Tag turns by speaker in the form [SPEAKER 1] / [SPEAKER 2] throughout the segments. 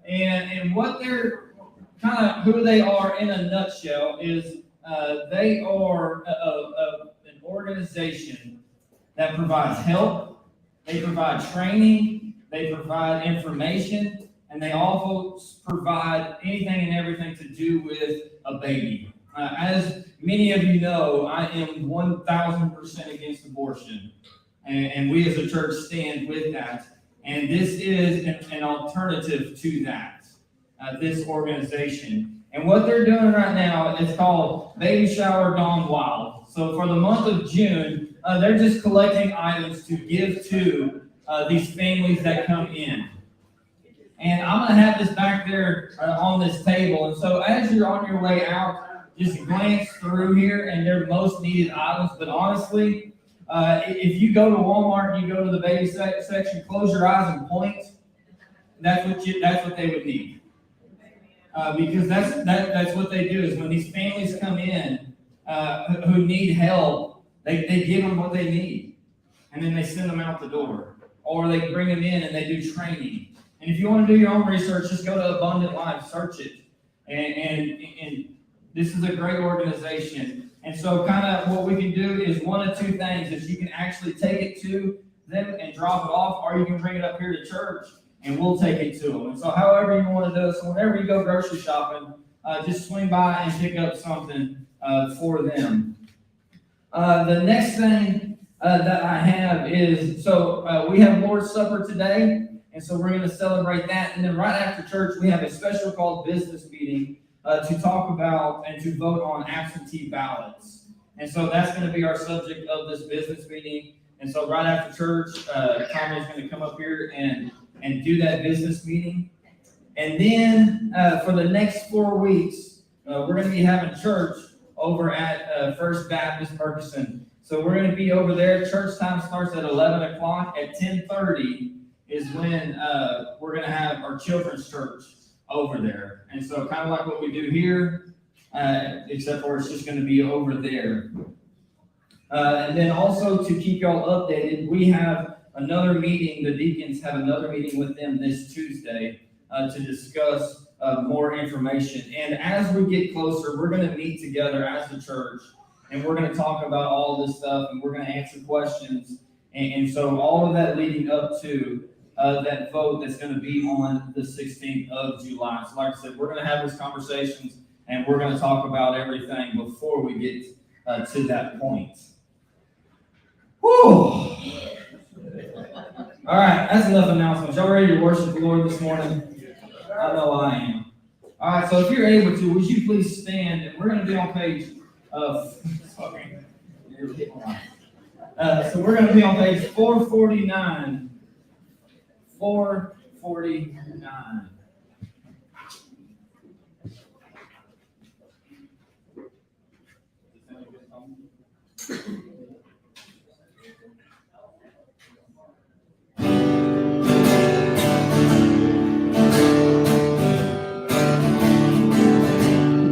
[SPEAKER 1] And what they're kind of who they are in a nutshell is they are an organization that provides help, they provide training, they provide information, and they also provide anything and everything to do with a baby. As many of you know, I am 1,000% against abortion, and we as a church stand with that. And this is an alternative to that, this organization. And what they're doing right now is called Baby Shower Gone Wild. So for the month of June, they're just collecting items to give to these families that come in. And I'm going to have this back there on this table. And so as you're on your way out, just glance through here and they're most needed items. But honestly, if you go to Walmart and you go to the baby section, close your eyes and point. That's what they would need. Because that's what they do is when these families come in who need help, they give them what they need. And then they send them out the door. Or they bring them in and they do training. And if you want to do your own research, just go to Abundant Life, search it. And this is a great organization. And so kind of what we can do is one of two things is you can actually take it to them and drop it off, or you can bring it up here to church and we'll take it to them. And so however you want to do it, so whenever you go grocery shopping, just swing by and pick up something for them. The next thing that I have is, so we have Lord's Supper today. And so we're going to celebrate that. And then right after church, we have a special called business meeting to talk about and to vote on absentee ballots. And so that's going to be our subject of this business meeting. And so right after church, Tommy's going to come up here and do that business meeting. And then for the next 4 weeks, we're going to be having church over at First Baptist Ferguson. So we're going to be over there. Church time starts at 11 o'clock. At 10:30 is when we're going to have our children's church over there. And so kind of like what we do here, except for it's just going to be over there. And then also to keep y'all updated, we have another meeting. The deacons have another meeting with them this Tuesday to discuss more information. And as we get closer, we're going to meet together as the church, and we're going to talk about all this stuff, and we're going to answer questions. And so all of that leading up to that vote that's going to be on the 16th of July. So like I said, we're going to have these conversations and we're going to talk about everything before we get to that point. Whew. All right, that's enough announcements. Y'all ready to worship the Lord this morning? I know I am. All right, so if you're able to, would you please stand? And we're going to be on page sorry. So we're going to be on page 449. 449.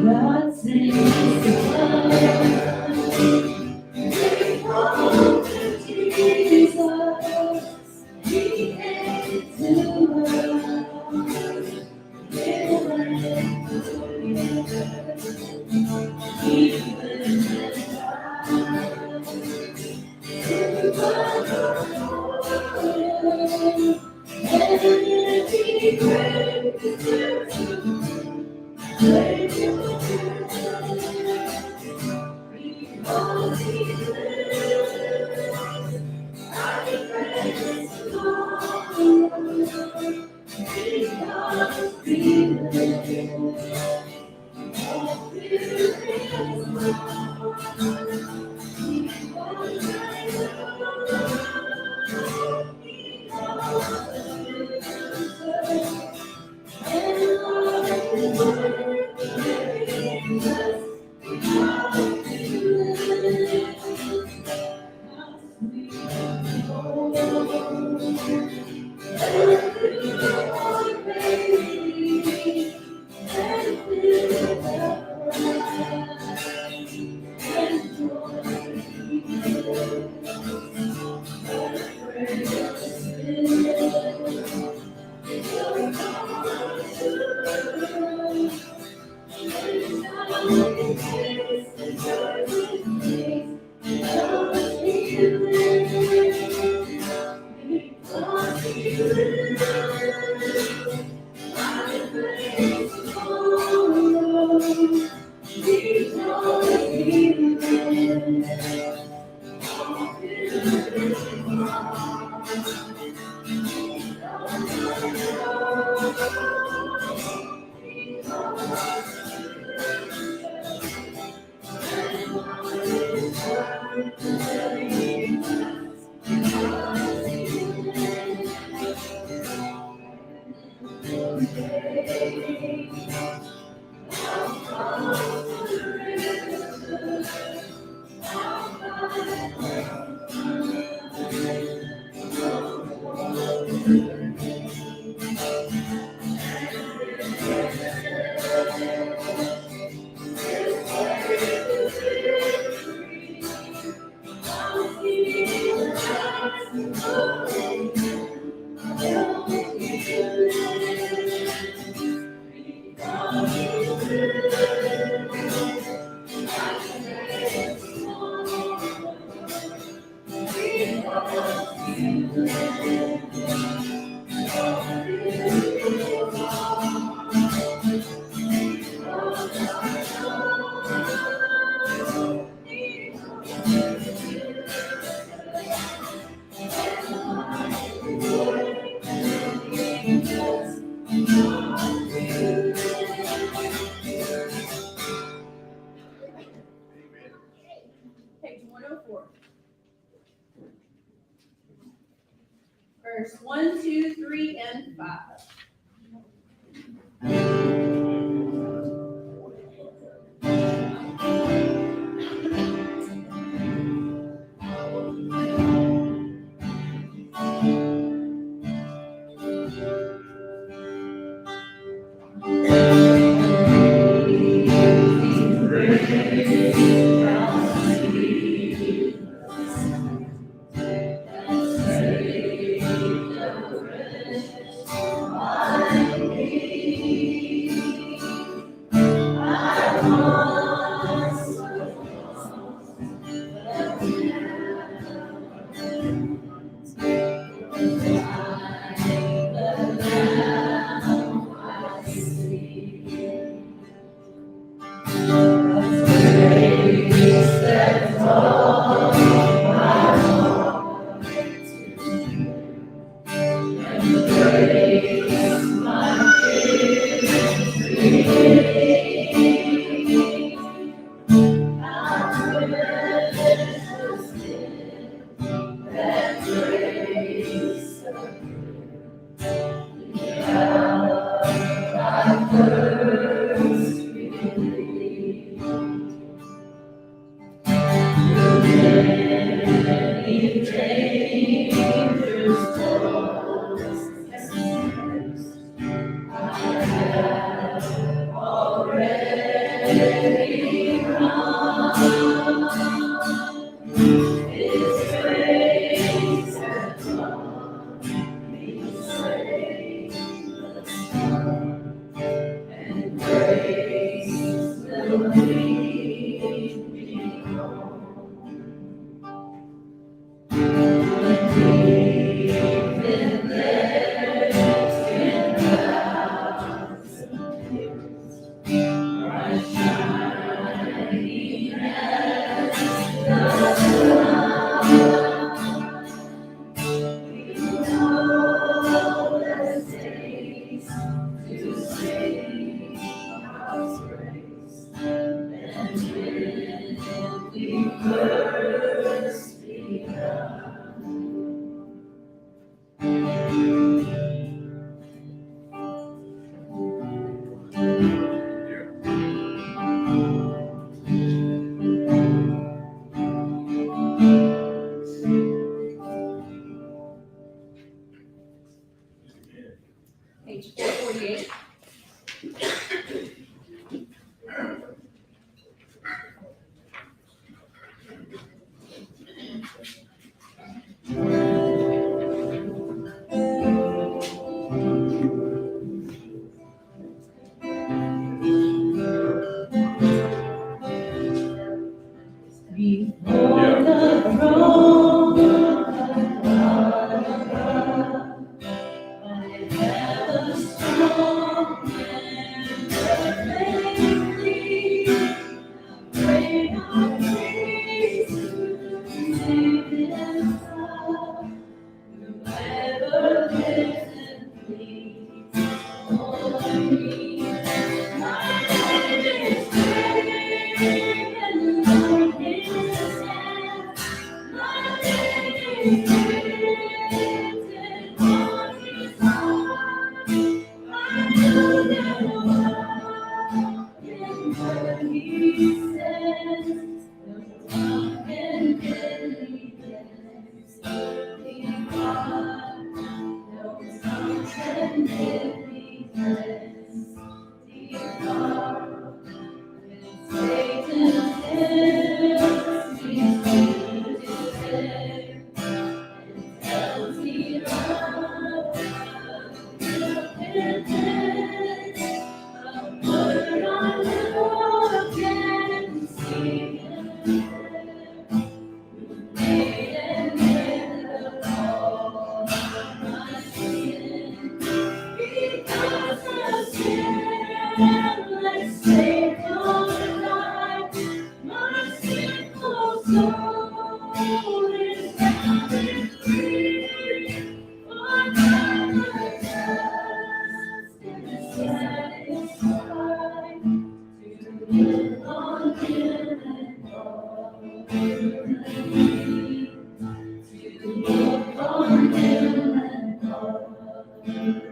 [SPEAKER 2] God sings the love, Jesus, He came to us,
[SPEAKER 3] Page 104. Verse 1, 2, 3, and 5. Page 448.
[SPEAKER 2] Before the throne of God, I have a song endless Savior life. My sinful soul is found free, forever just and satisfied to live on Him and all eternity. To look on Him and all eternity.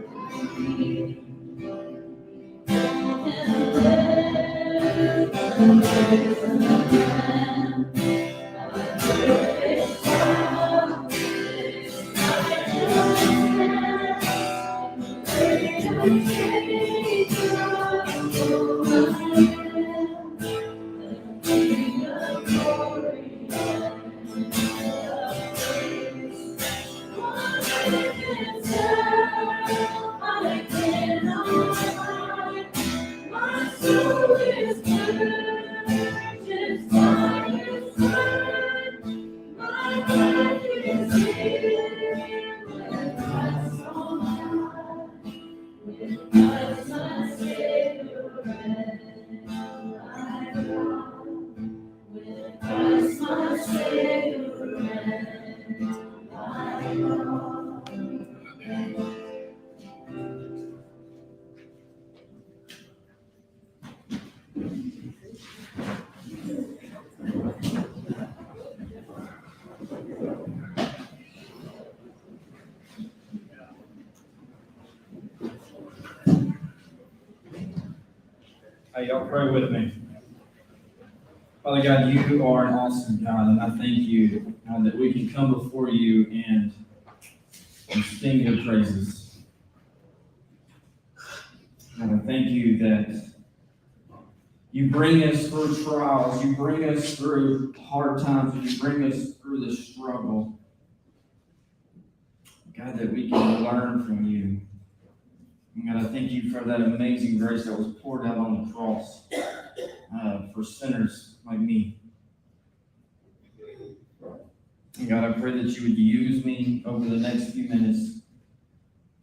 [SPEAKER 2] My soul is purchased by His blood. My life is here with Christ on high, with Christ my Savior and my God, with Christ my Savior and my God.
[SPEAKER 1] Hey, y'all pray with me. Father God, you are an awesome God, and I thank you that we can come before you and sing your praises. And I thank you that you bring us through trials, you bring us through hard times, and you bring us through the struggle. God, that we can learn from you. And God, I thank you for that amazing grace that was poured out on the cross for sinners like me. And God, I pray that you would use me over the next few minutes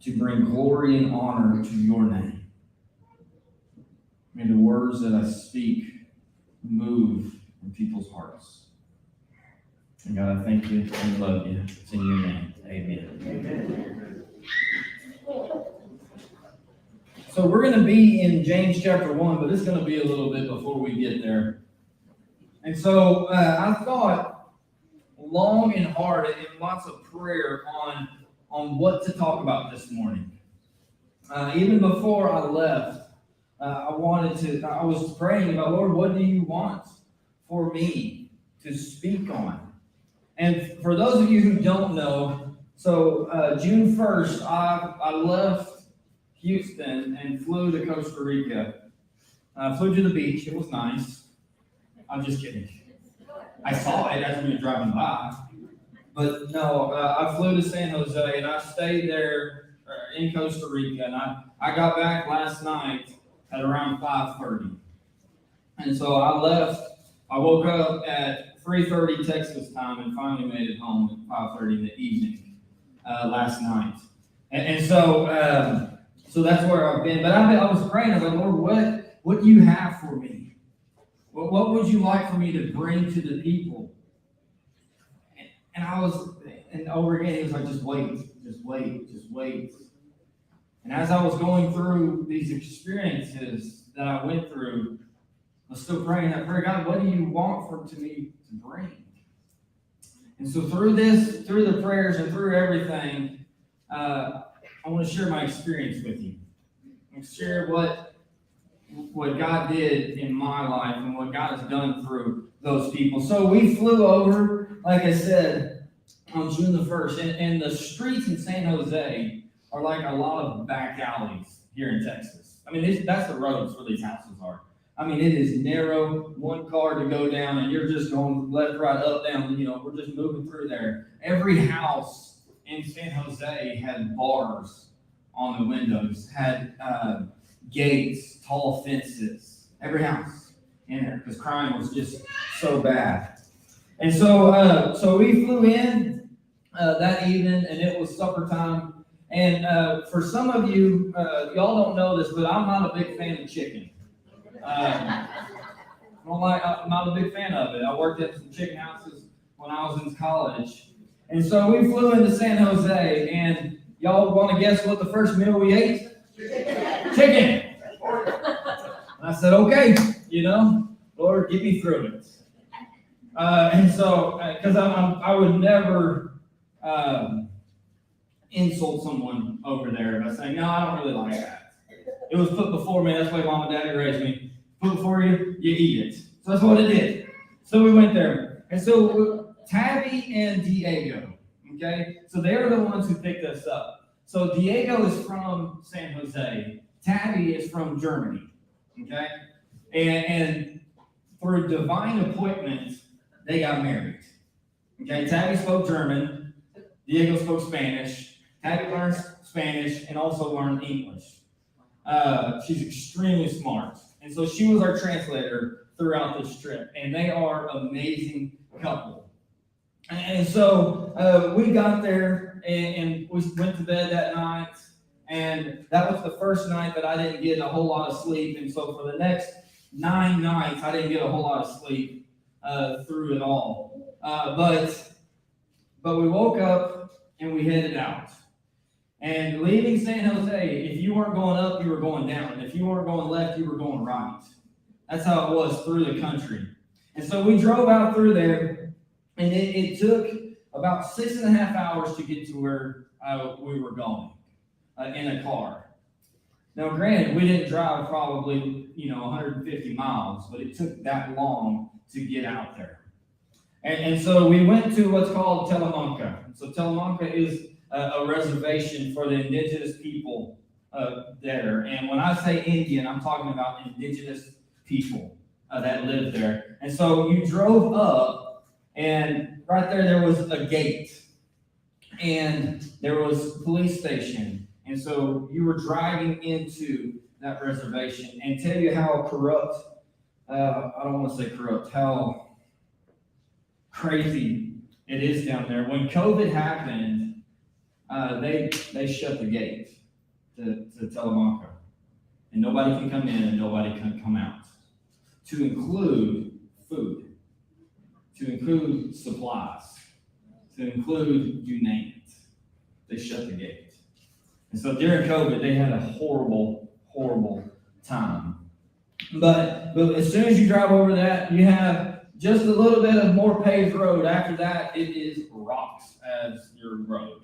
[SPEAKER 1] to bring glory and honor to your name. May the words that I speak move in people's hearts. And God, I thank you and love you. It's in your name. Amen. Amen. So we're going to be in James chapter 1, but it's going to be a little bit before we get there. And so I thought long and hard and lots of prayer on what to talk about this morning. Even before I left, I was praying about, Lord, what do you want for me to speak on? And for those of you who don't know, so June 1st, I left Houston and flew to Costa Rica. Flew to the beach. It was nice. I'm just kidding. I saw it as we were driving by. But no, I flew to San Jose and I stayed there in Costa Rica. And I got back last night at around 5:30. And so I left. I woke up at 3:30 Texas time and finally made it home at 5:30 in the evening last night. And so so that's where I've been. But I was praying. I was like, Lord, what do you have for me? What would you like for me to bring to the people? And over again, he was like, just wait. And as I was going through these experiences that I went through, I was still praying that prayer, God, what do you want me to bring? And so through the prayers and through everything, I want to share my experience with you. And share what God did in my life and what God has done through those people. So we flew over, like I said, on June the 1st, and the streets in San Jose are like a lot of back alleys here in Texas. I mean, that's the roads where these houses are. I mean, it is narrow, one car to go down, and you're just going left, right, up, down. We're just moving through there. Every house in San Jose had bars on the windows, had gates, tall fences. Every house in there, because crime was just so bad. And so we flew in that evening, and it was supper time. And for some of you, y'all don't know this, but I'm not a big fan of chicken. I'm not a big fan of it. I worked at some chicken houses when I was in college. And so we flew into San Jose, and y'all want to guess what the first meal we ate? Chicken. And I said, okay, Lord, get me through it. And so, because I would never insult someone over there by saying, no, I don't really like that. It was put before me. That's why Mom and Daddy raised me. Put before you, you eat it. So that's what it did. So we went there. And so Tabby and Diego, okay? So they are the ones who picked us up. So Diego is from San Jose. Tabby is from Germany, okay? And through divine appointment, they got married. Okay, Tabby spoke German. Diego spoke Spanish. Tabby learned Spanish and also learned English. She's extremely smart. And so she was our translator throughout this trip. And they are an amazing couple. And so we got there and we went to bed that night. And that was the first night that I didn't get a whole lot of sleep. And so for the next 9 nights, I didn't get a whole lot of sleep through it all. But we woke up and we headed out. And leaving San Jose, if you weren't going up, you were going down. If you weren't going left, you were going right. That's how it was through the country. And so we drove out through there, and it took about 6.5 hours to get to where we were going in a car. Now, granted, we didn't drive probably 150 miles, but it took that long to get out there. And so we went to what's called Talamanca. So Talamanca is a reservation for the indigenous people there. And when I say Indian, I'm talking about indigenous people that live there. And so you drove up, and right there was a gate, and there was a police station. And so you were driving into that reservation, and tell you how corrupt, I don't want to say corrupt, how crazy it is down there. When COVID happened, they shut the gate to Talamanca, and nobody can come in and nobody can come out, to include food, to include supplies, to include you name it. They shut the gate. And so during COVID, they had a horrible, horrible time. But as soon as you drive over that, you have just a little bit of more paved road. After that, it is rocks as your road.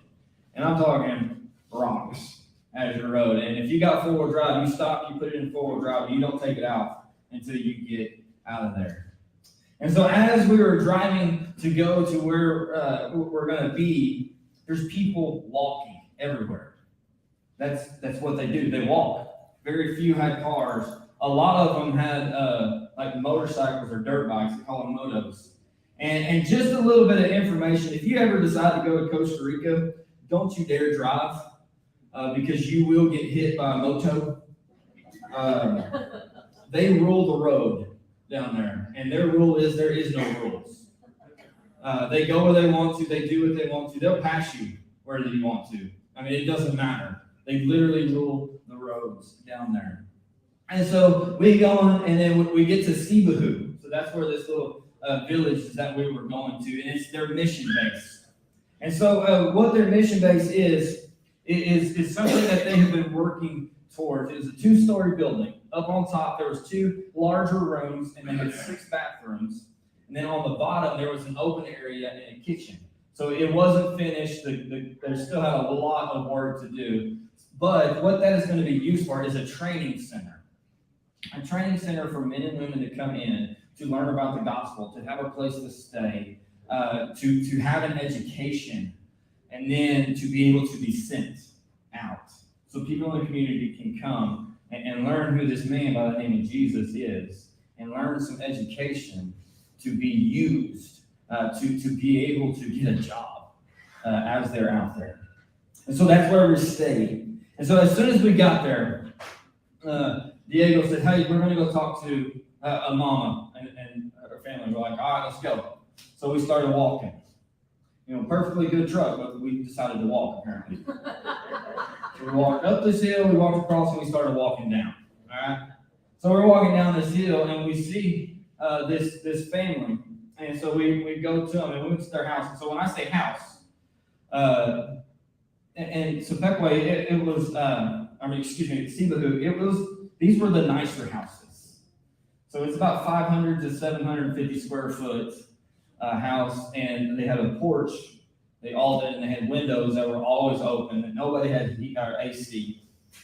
[SPEAKER 1] And I'm talking rocks as your road. And if you got four-wheel drive, you stop, you put it in four-wheel drive, you don't take it out until you get out of there. And so as we were driving to go to where we're going to be, there's people walking everywhere. That's what they do. They walk. Very few had cars. A lot of them had like motorcycles or dirt bikes. They call them motos. And just a little bit of information. If you ever decide to go to Costa Rica, don't you dare drive because you will get hit by a moto. They rule the road down there. And their rule is there is no rules. They go where they want to. They do what they want to. They'll pass you wherever you want to. I mean, it doesn't matter. They literally rule the roads down there. And so we go on, and then we get to Sibahu. So that's where this little village is that we were going to, and it's their mission base. And so what their mission base is something that they have been working towards. It was a 2-story building. Up on top, there was 2 larger rooms, and they had 6 bathrooms. And then on the bottom, there was an open area and a kitchen. So it wasn't finished. They still had a lot of work to do. But what that is going to be used for is a training center. A training center for men and women to come in, to learn about the gospel, to have a place to stay, to have an education, and then to be able to be sent out. So people in the community can come and learn who this man by the name of Jesus is, and learn some education to be used to be able to get a job as they're out there. And so that's where we stayed. And so as soon as we got there, Diego said, hey, we're going to go talk to a mama and her family. We're like, all right, let's go. So we started walking. perfectly good truck, but we decided to walk apparently. So we walked up this hill, we walked across, and we started walking down. All right. So we're walking down this hill, and we see this family, and so we go to them, and we went to their house. And so when I say house, and Sopekwe, it was, Sibahu, these were the nicer houses. So it's about 500 to 750 square foot house, and they had a porch. They all did, and they had windows that were always open, and nobody had heat or AC.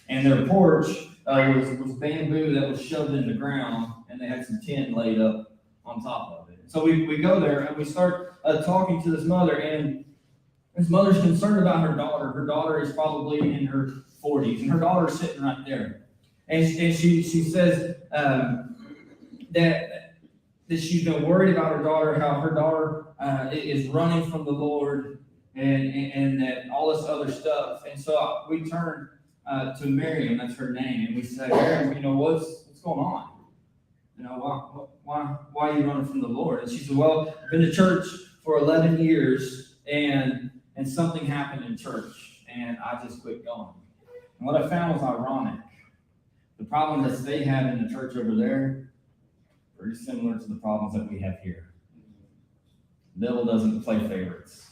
[SPEAKER 1] And their porch was bamboo that was shoved in the ground, and they had some tin laid up on top of it. So we go there, and we start talking to this mother, and this mother's concerned about her daughter. Her daughter is probably in her 40s, and her daughter's sitting right there. And she says that she's been worried about her daughter, how her daughter is running from the Lord, and that all this other stuff. And so we turn to Miriam, that's her name, and we say, Miriam, what's going on? Why are you running from the Lord? And she said, well, I've been to church for 11 years, and something happened in church, and I just quit going. And what I found was ironic. The problem that they had in the church over there, pretty similar to the problems that we have here. The devil doesn't play favorites.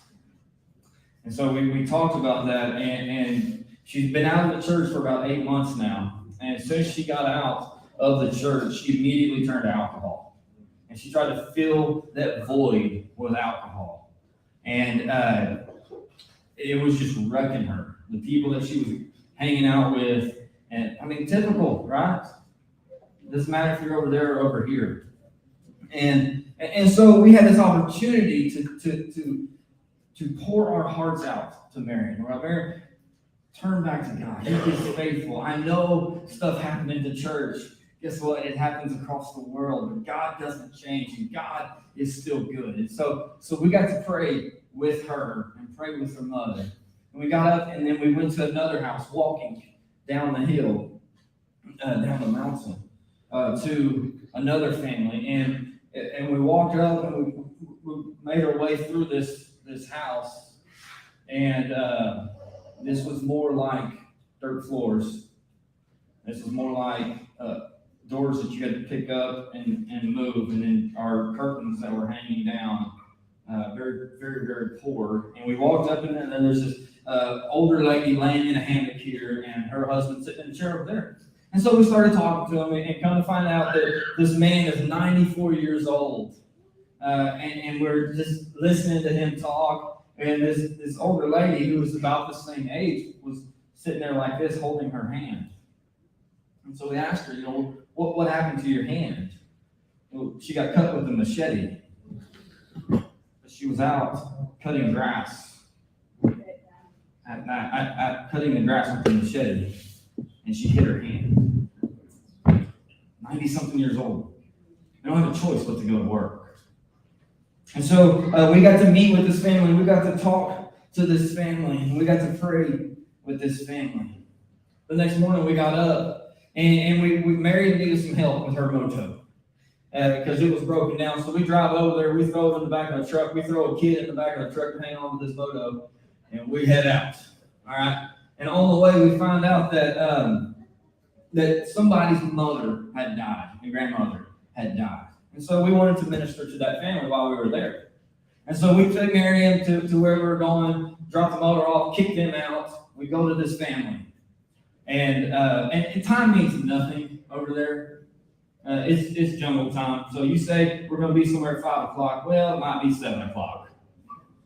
[SPEAKER 1] And so we talked about that, and she's been out of the church for about 8 months now. And as soon as she got out of the church, she immediately turned to alcohol. And she tried to fill that void with alcohol. And it was just wrecking her. The people that she was hanging out with, and typical, right? Doesn't matter if you're over there or over here. And so we had this opportunity to pour our hearts out to Mary. Right? Mary, turn back to God. He is faithful. I know stuff happened in the church. Guess what? It happens across the world, but God doesn't change, and God is still good. And so we got to pray with her and pray with her mother. And we got up, and then we went to another house, walking down the hill, down the mountain, to another family. And we walked up, and we made our way through this house. And this was more like dirt floors. This was more like doors that you had to pick up and move. And then our curtains that were hanging down, very, very, very poor. And we walked up, and then there's this older lady laying in a hammock here, and her husband sitting in a chair over there. And so we started talking to him, and come to find out that this man is 94 years old. And we're just listening to him talk. And this older lady, who was about the same age, was sitting there like this, holding her hand. And so we asked her, what happened to your hand? Well, she got cut with a machete. She was out cutting grass cutting the grass with the machete, and she hit her hand. 90-something years old. They don't have a choice but to go to work. And so we got to meet with this family. We got to talk to this family, and we got to pray with this family. The next morning we got up, and Mary needed some help with her moto. Because it was broken down. So we drive over there, we throw it in the back of the truck, we throw a kid in the back of the truck to hang on to this moto, and we head out. All right. And on the way, we find out that somebody's mother had died, and grandmother had died. And so we wanted to minister to that family while we were there. And so we took Miriam to where we were going, dropped the motor off, kicked them out. We go to this family. And time means nothing over there. It's jungle time. So you say we're going to be somewhere at 5 o'clock. Well, it might be 7 o'clock.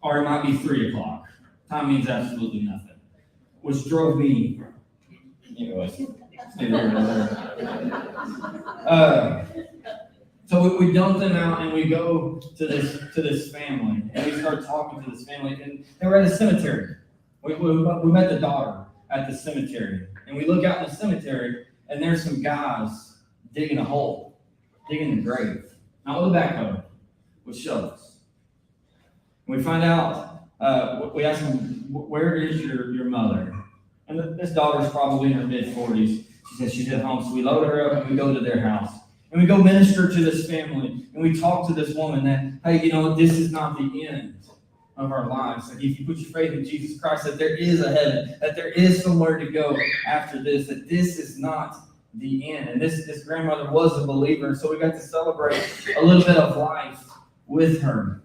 [SPEAKER 1] Or it might be 3 o'clock. Time means absolutely nothing. Which drove me, anyways. So we dump them out, and we go to this family, and we start talking to this family. And they were at a cemetery. We met the daughter at the cemetery. And we look out in the cemetery, and there's some guys digging a hole, digging the grave. Not with a backhoe, with shovels. And we find out, we ask them, where is your mother? And this daughter's probably in her mid-40s. She says she's at home. So we load her up, and we go to their house. And we go minister to this family. And we talk to this woman that, hey, this is not the end. of our lives. Like if you put your faith in Jesus Christ, that there is a heaven, that there is somewhere to go after this, that this is not the end. And this grandmother was a believer, and so we got to celebrate a little bit of life with her.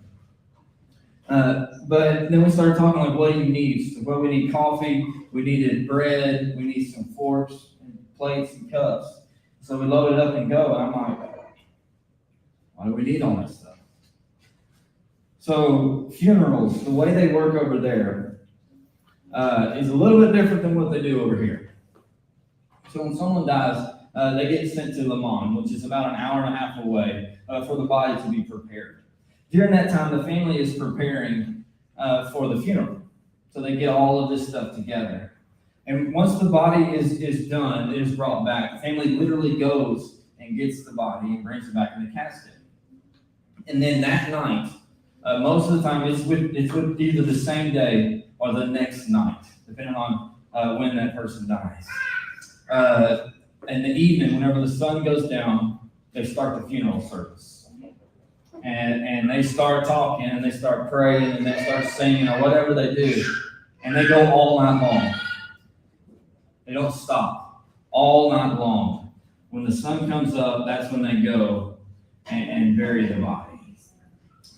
[SPEAKER 1] But then we started talking like, what do you need? So, well, we need coffee, we needed bread, we need some forks and plates and cups. So we loaded up and go, and I'm like, why do we need all this stuff? So funerals, the way they work over there is a little bit different than what they do over here. So when someone dies, they get sent to Le Mans, which is about an hour and a half away, for the body to be prepared. During that time, the family is preparing for the funeral. So they get all of this stuff together. And once the body is done, it is brought back. The family literally goes and gets the body and brings it back in the casket. And then that night, most of the time, it's with either the same day or the next night, depending on when that person dies. In the evening, whenever the sun goes down, they start the funeral service. And they start talking, and they start praying, and they start singing, or whatever they do. And they go all night long. They don't stop. All night long. When the sun comes up, that's when they go and bury the body.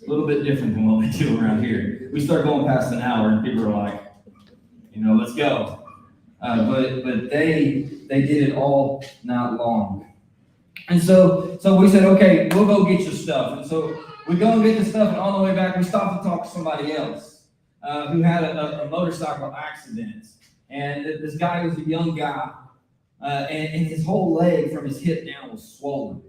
[SPEAKER 1] A little bit different than what we do around here. We start going past an hour, and people are like, let's go. But they did it all night long. And so we said, okay, we'll go get your stuff. And so we go and get the stuff, and on the way back, we stop to talk to somebody else who had a motorcycle accident. And this guy was a young guy, and his whole leg from his hip down was swollen.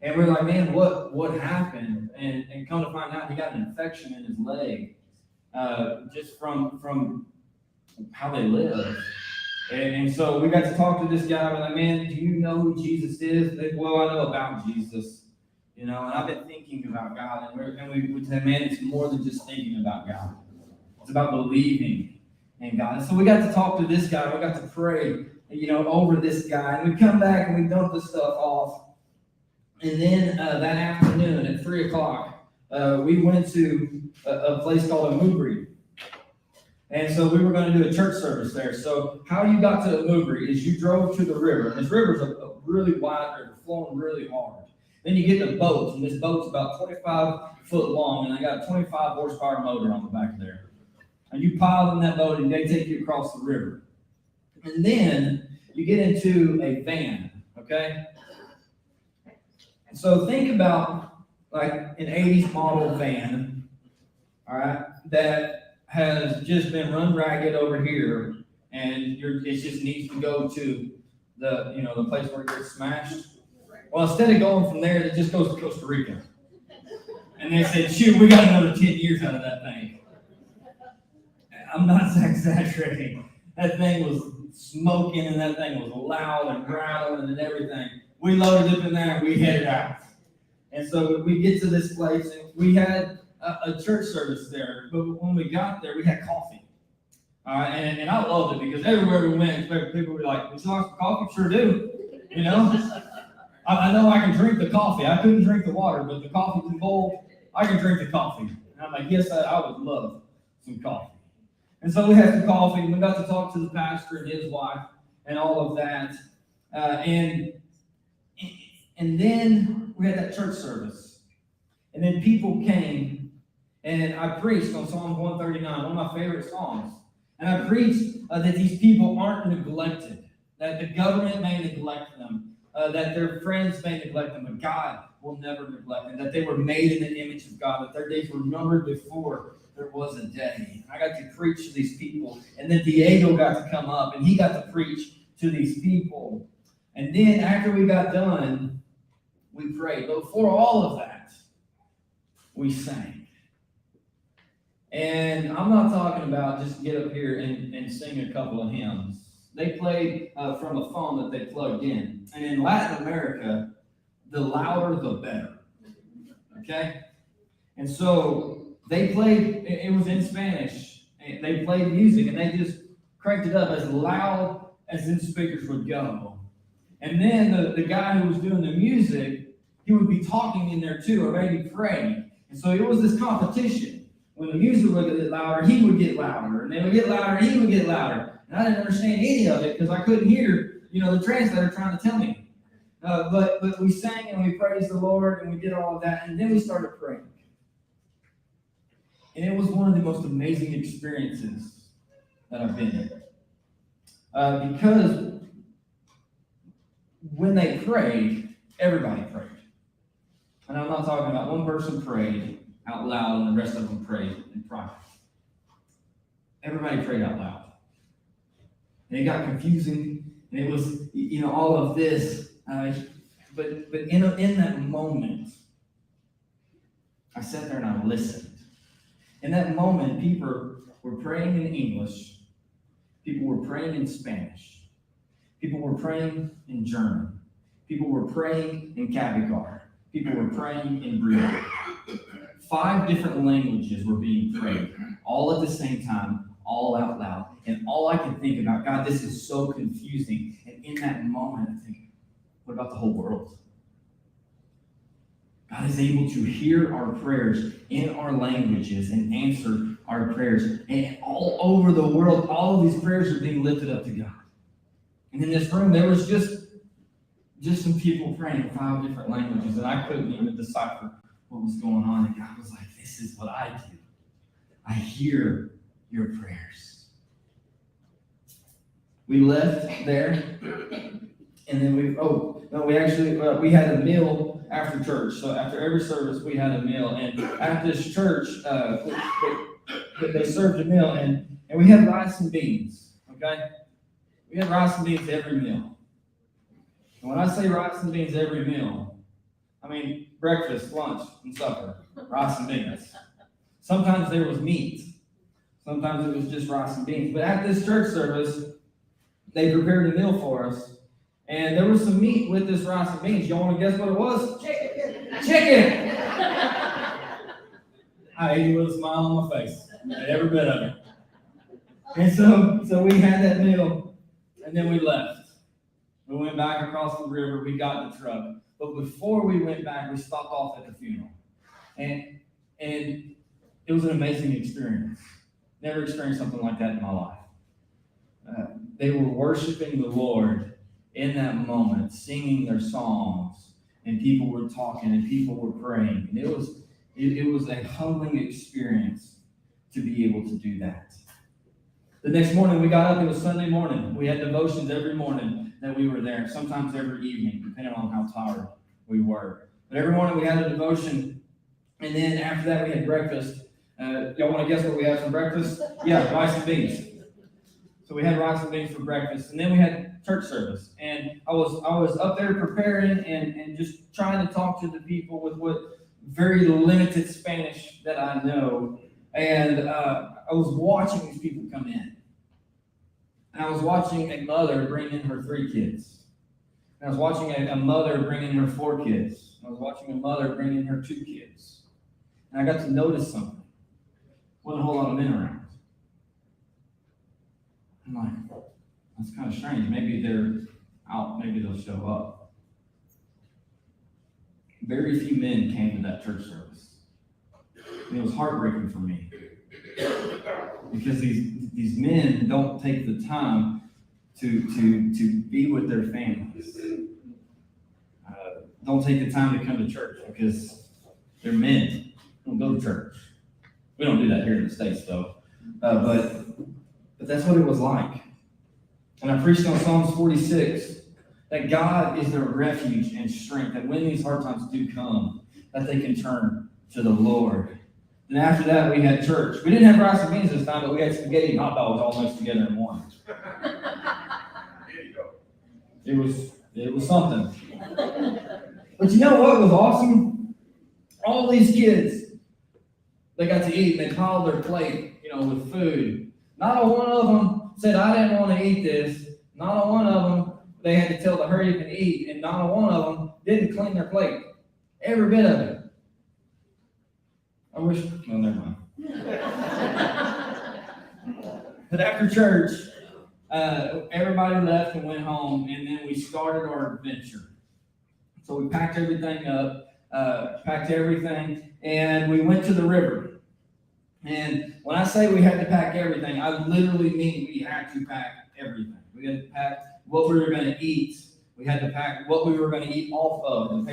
[SPEAKER 1] And we're like, man, what happened? And come to find out, he got an infection in his leg just from how they live. And so we got to talk to this guy. We're like, man, do you know who Jesus is? Like, well, I know about Jesus, and I've been thinking about God. And we said, man, it's more than just thinking about God. It's about believing in God. And so we got to talk to this guy. We got to pray, over this guy. And we come back and we dump this stuff off. And then that afternoon at 3:00, we went to a place called Amubri. And so we were going to do a church service there. So how you got to Amubri is you drove to the river. And this river's a really wide river, flowing really hard. Then you get the boats, and this boat's about 25 foot long, and they got a 25 horsepower motor on the back there. And you pile in that boat, and they take you across the river. And then you get into a van, okay? And so think about like an 80s model van, all right, that has just been run ragged over here, and it just needs to go to the place where it gets smashed. Well, instead of going from there, it just goes to Costa Rica. And they said, shoot, we got another 10 years out of that thing. I'm not exaggerating. That thing was smoking, and that thing was loud and growling and everything. We loaded it in there, and we headed out. And so we get to this place, and we had a church service there, but when we got there, we had coffee. And I loved it because everywhere we went, people were like, would you like some coffee? Sure do. I know I can drink the coffee. I couldn't drink the water, but the coffee's involved. I can drink the coffee. And I'm like, yes, I would love some coffee. And so we had some coffee, and we got to talk to the pastor and his wife and all of that. And then we had that church service. And then people came, and I preached on Psalm 139, one of my favorite songs. And I preached that these people aren't neglected, that the government may neglect them, that their friends may neglect them, but God will never neglect them, that they were made in the image of God, that their days were numbered before there was a day. I got to preach to these people, and then Diego got to come up, and he got to preach to these people. And then after we got done, we prayed. But before all of that, we sang. And I'm not talking about just get up here and sing a couple of hymns. They played from a phone that they plugged in. And in Latin America, the louder the better. Okay? And so they played, it was in Spanish. And they played music, and they just cranked it up as loud as the speakers would go. And then the guy who was doing the music, he would be talking in there too, or maybe praying. And so it was this competition. when the music would get louder, he would get louder, and they would get louder, and he would get louder. And I didn't understand any of it because I couldn't hear, the translator trying to tell me. But we sang and we praised the Lord and we did all of that, and then we started praying. And it was one of the most amazing experiences that I've been in. Because when they prayed, everybody prayed. And I'm not talking about one person prayed out loud and the rest of them prayed in private. Everybody prayed out loud. And it got confusing, and it was, all of this. But in that moment, I sat there and I listened. In that moment, people were praying in English. People were praying in Spanish. People were praying in German. People were praying in Kavigar. People were praying in Breton. 5 different languages were being prayed, all at the same time, all out loud. And all I could think about, God, this is so confusing. And in that moment, I think, what about the whole world? God is able to hear our prayers in our languages and answer our prayers. And all over the world, all of these prayers are being lifted up to God. And in this room, there was just some people praying in 5 different languages, and I couldn't even decipher what was going on. And God was like, this is what I do. I hear your prayers. We left there, and then we had a meal after church. So after every service, we had a meal. And at this church, they served a meal, and we had rice and beans, okay? We had rice and beans every meal. And when I say rice and beans every meal, I mean breakfast, lunch, and supper, rice and beans. Sometimes there was meat. Sometimes it was just rice and beans. But at this church service, they prepared a meal for us. And there was some meat with this rice and beans. Y'all want to guess what it was? Chicken! I ate it with a smile on my face. Every bit of it. And so we had that meal, and then we left. We went back across the river. We got in the truck. But before we went back, we stopped off at the funeral. And it was an amazing experience. Never experienced something like that in my life. They were worshiping the Lord in that moment, singing their songs, and people were talking and people were praying. And it was a humbling experience to be able to do that. The next morning we got up, it was Sunday morning. We had devotions every morning that we were there, sometimes every evening, depending on how tired we were. But every morning we had a devotion, and then after that we had breakfast. Y'all want to guess what we had for breakfast? Yeah, rice and beans. So we had rice and beans for breakfast, and then we had church service. And I was up there preparing and just trying to talk to the people with what very limited Spanish that I know. And I was watching these people come in. And I was watching a mother bring in her 3 kids. And I was watching a mother bring in her 4 kids. And I was watching a mother bring in her 2 kids. And I got to notice something. Wasn't a whole lot of men around. I'm like, that's kind of strange. Maybe they're out. Maybe they'll show up. Very few men came to that church service. And it was heartbreaking for me. Because these men don't take the time to be with their families. Don't take the time to come to church because they're men. Don't go to church. We don't do that here in the States, though. But that's what it was like. And I preached on Psalms 46, that God is their refuge and strength, that when these hard times do come, that they can turn to the Lord. And after that, we had church. We didn't have rice and beans this time, but we had spaghetti and hot dogs all mixed together in one. It was something. But you know what was awesome? All these kids, they got to eat, and they piled their plate, with food. Not a one of them said, I didn't want to eat this. Not a one of them, they had to tell to hurry up and eat. And not a one of them didn't clean their plate. Every bit of it. I wish, well, never mind. But after church, everybody left and went home, and then we started our adventure. So we packed everything up, and we went to the river. And when I say we had to pack everything, I literally mean we had to pack everything. We had to pack what we were going to eat. We had to pack what we were going to eat off of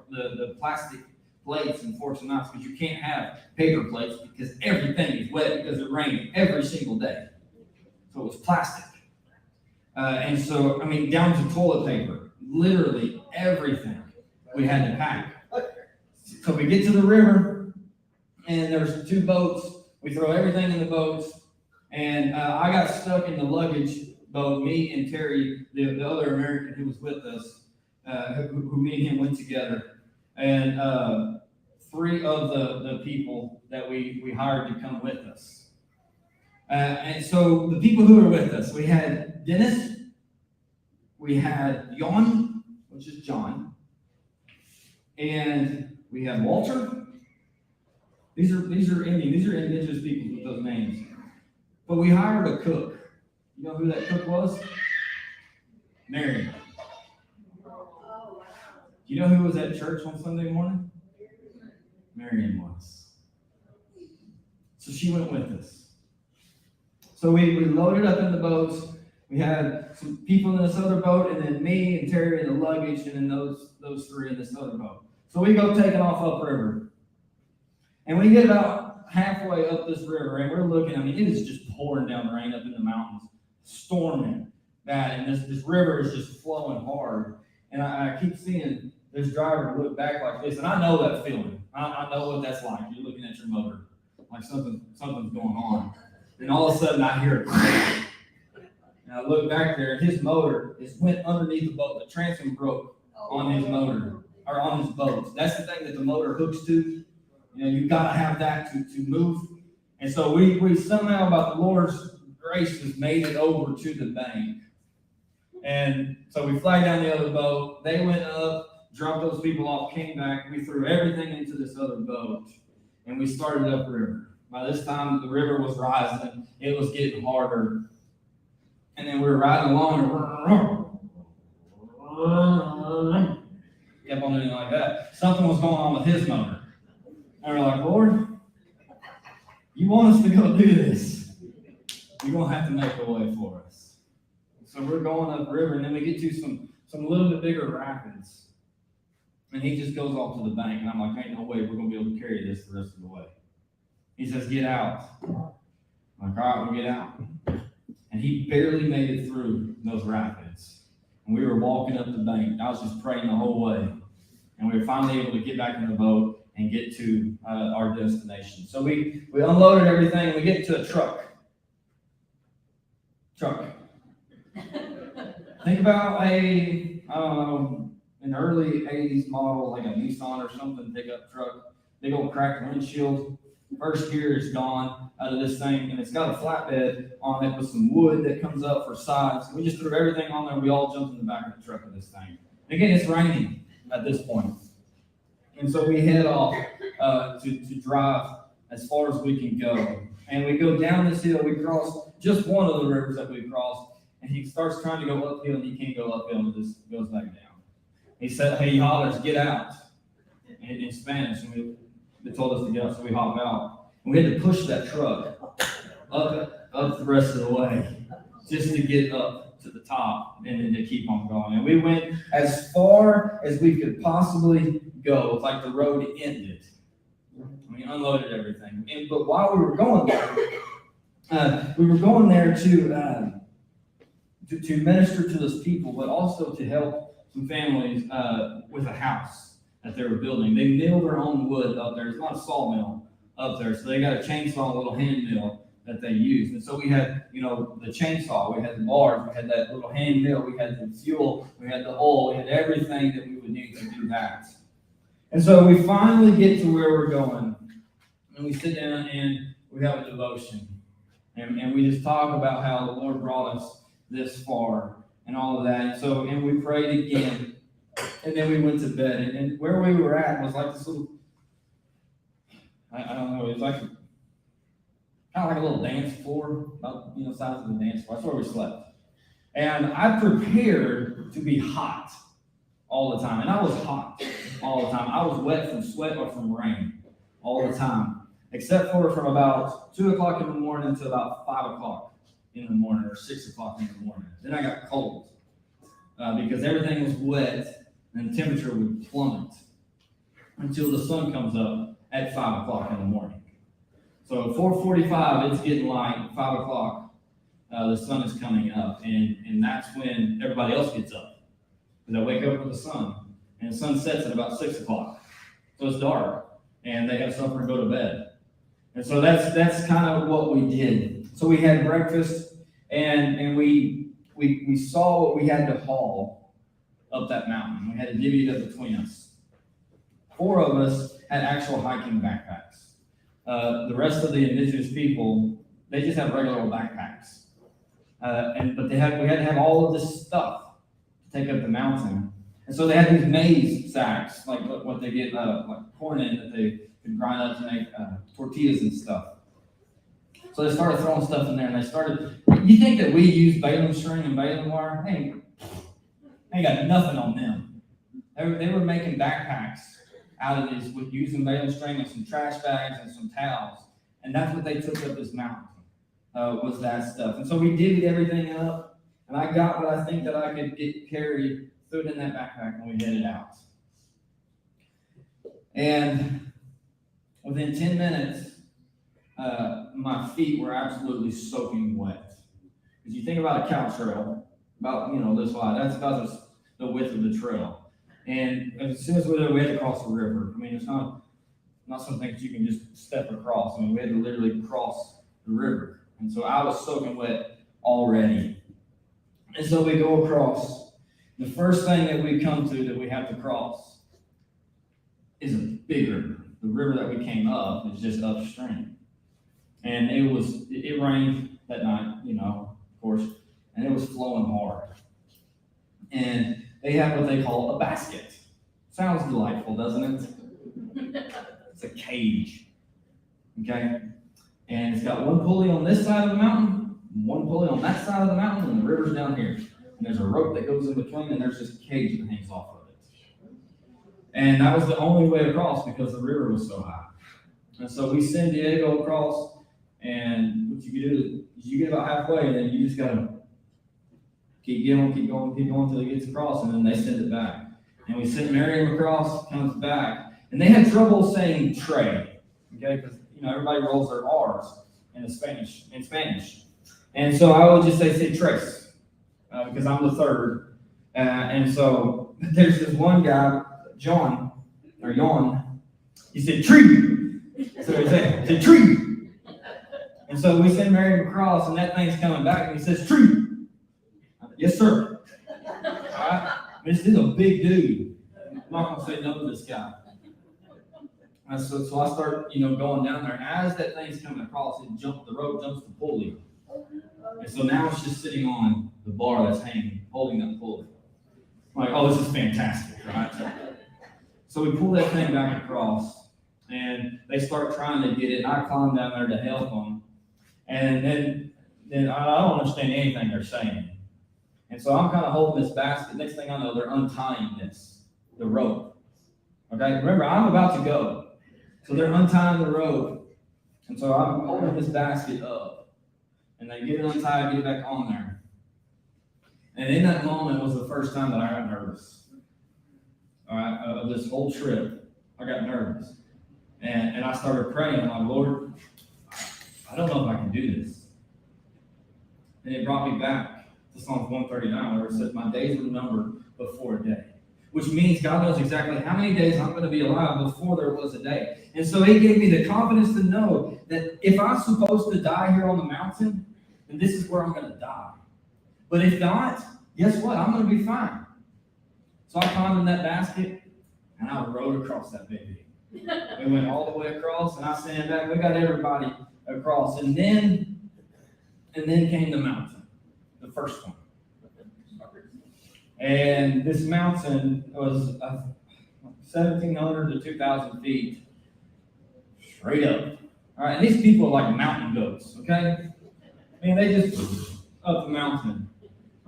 [SPEAKER 1] the plastic plates and forks and knives, because you can't have paper plates because everything is wet because it rained every single day. So it was plastic. And so, I mean, down to toilet paper, literally everything we had to pack. So we get to the river, and there's 2 boats. We throw everything in the boats, and I got stuck in the luggage boat. Me and Terry, the other American who was with us, who me and him went together, and 3 of the people that we hired to come with us. And so the people who were with us, we had Dennis, we had Jon, which is John, and we had Walter. These are Indian. These are indigenous people with those names. But we hired a cook. You know who that cook was? Mary. Do you know who was at church on Sunday morning? Marion was. So she went with us. So we loaded up in the boats. We had some people in this other boat, and then me and Terry in the luggage, and then those 3 in this other boat. So we go taking off upriver. And we get about halfway up this river, and we're looking, I mean, it is just pouring down rain up in the mountains, storming bad, and this river is just flowing hard. And I keep seeing this driver look back like this, and I know that feeling. I know what that's like. You're looking at your motor, like something's going on. Then all of a sudden I hear it. And I look back there, and his motor went underneath the boat. The transom broke on his motor, or on his boat. That's the thing that the motor hooks to. You know, you've got to have that to move. And so we somehow, by the Lord's grace, has made it over to the bank. And so we flagged down the other boat. They went up, dropped those people off, came back. We threw everything into this other boat, and we started upriver. By this time, the river was rising. It was getting harder. And then we were riding along, and kept on doing like that. Something was going on with his motor. And we're like, Lord, you want us to go do this. You're going to have to make a way for us. So we're going up river, and then we get to some little bit bigger rapids. And he just goes off to the bank, and I'm like, ain't no way we're going to be able to carry this the rest of the way. He says, get out. I'm like, all right, we'll get out. And he barely made it through those rapids. And we were walking up the bank. I was just praying the whole way. And we were finally able to get back in the boat and get to our destination. So we unloaded everything, and we get to a truck. Think about an early 80s model, like a Nissan or something, pickup truck. Big old cracked windshield. First gear is gone out of this thing, and it's got a flatbed on it with some wood that comes up for sides. We just threw everything on there. We all jumped in the back of the truck of this thing. Again, it's raining at this point. And so we head off to drive as far as we can go. And we go down this hill. We cross just one of the rivers that we crossed. And he starts trying to go uphill, and he can't go uphill, and just goes back down. He said, hey, he hollers, get out, in Spanish. And they told us to get out, so we hopped out. And we had to push that truck up the rest of the way just to get up to the top and then to keep on going. And we went as far as we could possibly go. It's like the road ended. We unloaded everything. But while we were going there, to minister to those people, but also to help some families with a house that they were building. They mill their own wood up there. It's not a sawmill up there, so they got a chainsaw, a little hand mill that they use. And so we had, the chainsaw, we had the bars, we had that little hand mill, we had the fuel, we had the oil, we had everything that we would need to do that. And so we finally get to where we're going, and we sit down and we have a devotion. And we just talk about how the Lord brought us this far and all of that. And we prayed again, and then we went to bed. And where we were at was like this little, I don't know, it was like kind of like a little dance floor, about size of a dance floor. That's where we slept. And I prepared to be hot all the time, and I was hot all the time. I was wet from sweat or from rain all the time. except for from about 2 o'clock in the morning to about 5 o'clock in the morning or 6 o'clock in the morning. Then I got cold because everything was wet and the temperature would plummet until the sun comes up at 5 o'clock in the morning. So at 4:45, it's getting light. 5 o'clock, the sun is coming up, and that's when everybody else gets up. Because they wake up with the sun, and the sun sets at about 6 o'clock. So it's dark, and they have supper and go to bed. And so that's kind of what we did. So we had breakfast, and we saw what we had to haul up that mountain. We had to divvy it up between us. 4 of us had actual hiking backpacks. The rest of the indigenous people, they just have regular old backpacks. But we had to have all of this stuff to take up the mountain. And so they had these maize sacks, like what they get like corn in, that they could grind up to make tortillas and stuff. So they started throwing stuff in there, and they started. You think that we use baling string and baling wire? Hey, ain't got nothing on them. They were making backpacks out of these with using baling string and some trash bags and some towels, and that's what they took up this mountain. Was that stuff. And so we divvied everything up, and I got what I think that I could carry, threw it in that backpack, and we headed out. And within 10 minutes, my feet were absolutely soaking wet. Because you think about a cow trail, about, this wide, that's about the width of the trail. And as soon as we were there, we had to cross the river. I mean, it's not something that you can just step across. I mean, we had to literally cross the river. And so I was soaking wet already. And so we go across. The first thing that we come to that we have to cross is a big river. The river that we came up is just upstream. And it rained that night, of course, and it was flowing hard. And they have what they call a basket. Sounds delightful, doesn't it? It's a cage. Okay? And it's got one pulley on this side of the mountain, one pulley on that side of the mountain, and the river's down here. And there's a rope that goes in between, and there's this cage that hangs off of it. And that was the only way across because the river was so high. And so we send Diego across, and what you do is you get about halfway, and then you just gotta keep going until he gets across, and then they send it back. And we send Miriam across, comes back, and they had trouble saying tray, okay, because everybody rolls their R's in Spanish. And so I would just say tres, because I'm the third. And so there's this one guy, John, he said tree. So he said tree. And so we send Miriam across, and that thing's coming back, and he says tree. Yes, sir. All right. This is a big dude. I'm not gonna say no to this guy. So I start, going down there. As that thing's coming across, the rope jumps the pulley. And so now it's just sitting on the bar that's hanging, holding that pulley. I'm like, oh, this is fantastic, right? So we pull that thing back across, and they start trying to get it, and I climb down there to help them. And then I don't understand anything they're saying. And so I'm kind of holding this basket. Next thing I know, they're untying the rope. Okay, remember, I'm about to go. So they're untying the rope. And so I'm holding this basket up. And they get it untied, get it back on there. And in that moment was the first time that I got nervous. All right, of this whole trip, I got nervous. And I started praying. I'm like, Lord, I don't know if I can do this. And it brought me back to Psalms 139, where it says, my days were numbered before a day. Which means God knows exactly how many days I'm going to be alive before there was a day. And so he gave me the confidence to know that if I'm supposed to die here on the mountain, then this is where I'm going to die. But if not, guess what? I'm going to be fine. So I climbed in that basket, and I rode across that baby. We went all the way across, and I sent back. We got everybody across. And then came the mountain, the first one. And this mountain was 1,700 to 2,000 feet straight up. All right, and these people are like mountain goats, okay? I mean, they just up the mountain.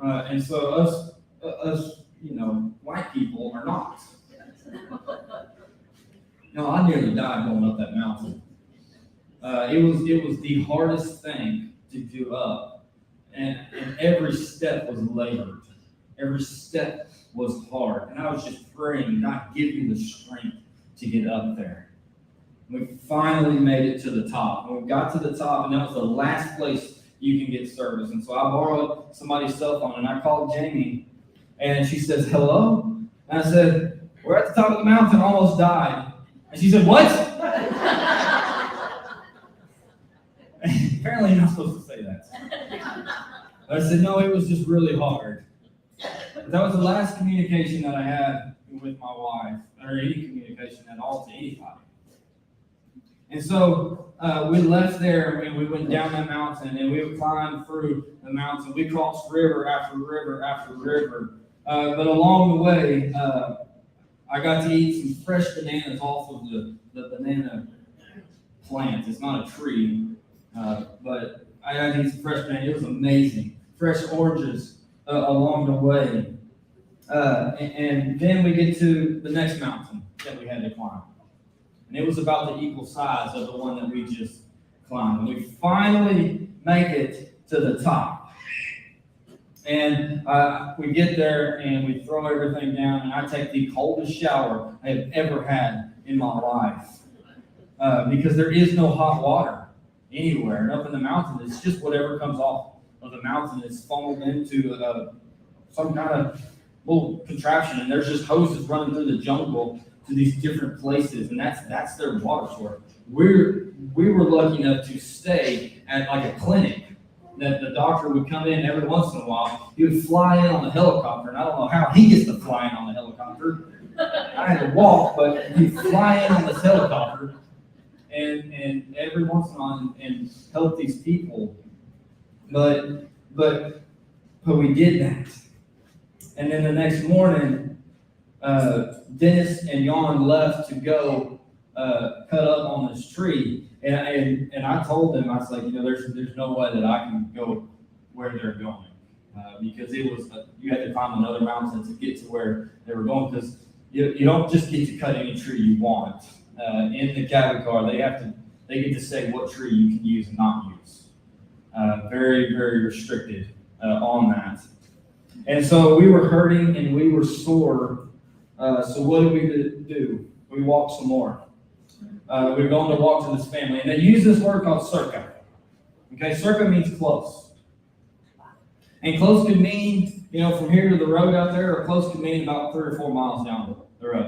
[SPEAKER 1] And so us, white people are not. I nearly died going up that mountain. It was the hardest thing to do up, and every step was labored. Every step was hard, and I was just praying, God, give me the strength to get up there. We finally made it to the top. When we got to the top, and that was the last place you can get service. And so I borrowed somebody's cell phone, and I called Jamie, and she says, hello? And I said, we're at the top of the mountain, almost died. And she said, what? Apparently you're not supposed to say that. But I said, no, it was just really hard. But that was the last communication that I had with my wife, or any communication at all to anybody. And so we left there and we went down that mountain and we climbed through the mountain. We crossed river after river after river. But along the way, I got to eat some fresh bananas off of the banana plant. It's not a tree, but I got to eat some fresh bananas. It was amazing. Fresh oranges along the way. And then we get to the next mountain that we had to climb. And it was about the equal size of the one that we just climbed. And we finally make it to the top. And we get there and we throw everything down, and I take the coldest shower I have ever had in my life. Because there is no hot water anywhere. And up in the mountain, it's just whatever comes off of the mountain is funneled into some kind of little contraption. And there's just hoses running through the jungle to these different places, and that's their water source. We were lucky enough to stay at like a clinic that the doctor would come in every once in a while. He would fly in on the helicopter, and I don't know how he gets to fly in on the helicopter. I had to walk, but he'd fly in on this helicopter and every once in a while and help these people. But we did that. And then the next morning, Dennis and Jan left to go cut up on this tree, and I told them, I was like, there's no way that I can go where they're going, because it was you had to climb another mountain to get to where they were going, because you don't just get to cut any tree you want. In the Cabot car, they get to say what tree you can use and not use. Very, very restricted on that. And so we were hurting and we were sore. So what did we do? We walked some more. We were going to walk to this family. And they use this word called circa. Okay, circa means close. And close could mean, from here to the road out there, or close could mean about 3 or 4 miles down the road.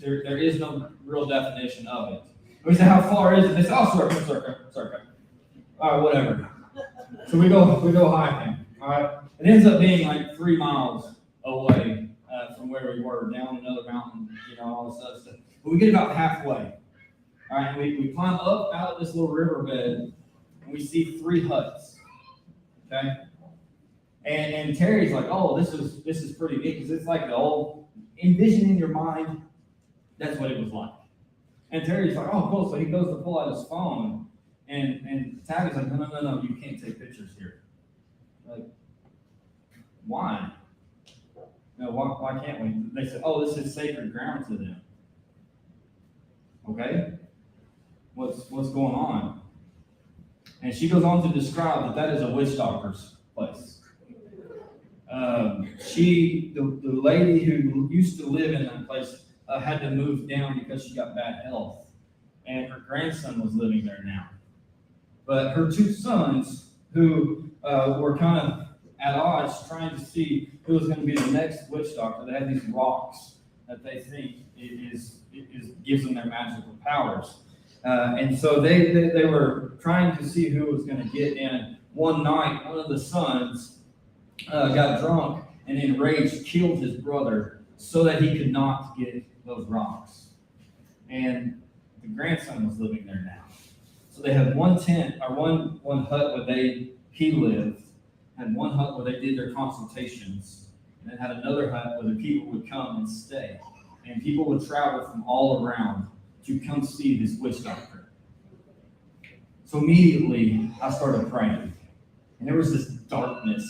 [SPEAKER 1] There is no real definition of it. We say, how far is it? They say, circa. All right, whatever. So we go hiking. All right. It ends up being like 3 miles away from where we were, down another mountain, all this other stuff. But we get about halfway. All right, and we climb up out of this little riverbed, and we see 3 huts. Okay? And Terry's like, oh, this is pretty neat, because it's like the old, envision in your mind, that's what it was like. And Terry's like, oh, cool. So he goes to pull out his phone, and Tabby's like, no, you can't take pictures here. Like, why? No, why can't we? They said, oh, this is sacred ground to them. Okay? What's going on? And she goes on to describe that is a witch doctor's place. The lady who used to live in that place had to move down because she got bad health. And her grandson was living there now. But her 2 sons, who were kind of at odds, trying to see who was going to be the next witch doctor, they had these rocks that they think gives them their magical powers. And so they were trying to see who was going to get in. One night, one of the sons got drunk and enraged, killed his brother so that he could not get those rocks. And the grandson was living there now. So they had one tent, or one hut where he lived, had one hut where they did their consultations, and then had another hut where the people would come and stay. And people would travel from all around to come see this witch doctor. So immediately I started praying. And there was this darkness